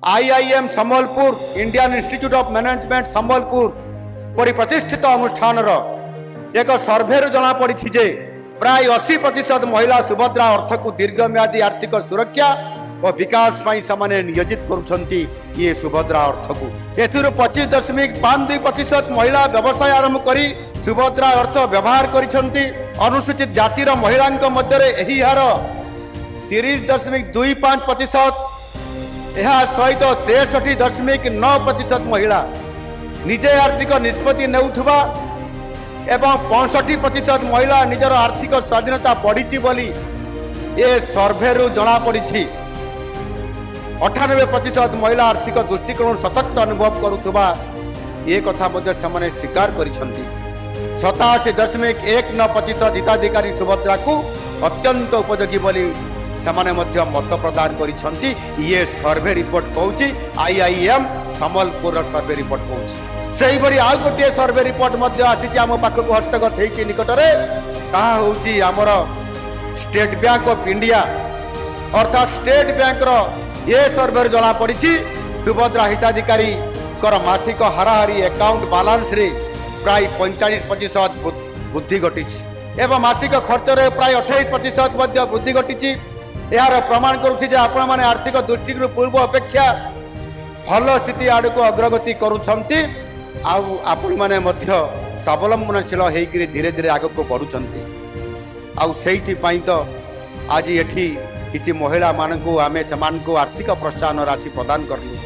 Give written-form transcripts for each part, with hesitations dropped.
IIM Sambalpur, Indian institute of management Sambalpur परि प्रतिष्ठित अनुष्ठान एक सर्वे जना पड़ी जे प्राय 80% महिला सुभद्रा अर्थ को दीर्घम्यादी आर्थिक सुरक्षा और विकास से नियोजित करुछंती ये सुभद्रा अर्थ को एथिरु 25.52% महिला व्यवसाय आरंभ करी सुभद्रा अर्थ व्यवहार करिछंती। अनुसूचित जातिर महिला मध्य एही हार 30.25%, यह सहित 63.9% महिला निजे आर्थिक निष्पत्ति नेउथुबा एवं 65% महिला निजर आर्थिक स्वाधीनता बढ़ी बोली ये सर्वे जना पड़ी। 98% महिला आर्थिक दृष्टिकोण सशक्त अनुभव करुवा ये कथा से स्वीकार कर 87.19% हिताधिकारी सुभद्रा को अत्यंत उपयोगी बोली सेमाने मध्य मत प्रदान करिसेंती। ये सर्वे रिपोर्ट कहूँ आईआईएम संबलपुर सर्वे रिपोर्ट कहूँ। सही भरी आउ गोटे सर्वे रिपोर्ट मध्य आसी आम पाखक हस्तगत होती निकटरे ताहा होउची आमर स्टेट बैंक ऑफ इंडिया अर्थात स्टेट बैंक रो ये सर्वे जना पड़ी सुभद्रा हिताधिकारी कर मासिक हाराहारी अकाउंट बालांस रे प्राय 45% वृद्धि घटी एवं मासिक खर्च रे प्राय 28% मध्य वृद्धि घटी। यार प्रमाण करुछि जे आपण माने आर्थिक दृष्टि पूर्व अपेक्षा भल स्थिति आड़ को अग्रगति करुछंती आउ आपण माने मध्य स्वावलंबनशील होकर धीरे धीरे आग को बढ़ुंट आउ से तो आज एठी किसी महिला मानू आम से आर्थिक प्रोत्साहन राशि प्रदान करलु।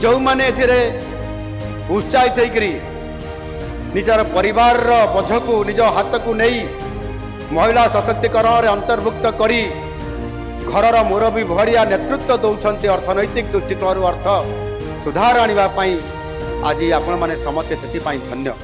जो माने एथिरे उत्साहित होकरी निजर परिवार बोझ को निज हाथ को नहीं महिला सशक्तिकरण अंतर्भुक्त करी घरर मुरबी भड़िया नेतृत्व दौरान अर्थनैतिक दृष्टिकोण अर्थ सुधार आने आज आपण मैंने समस्ते से धन्य।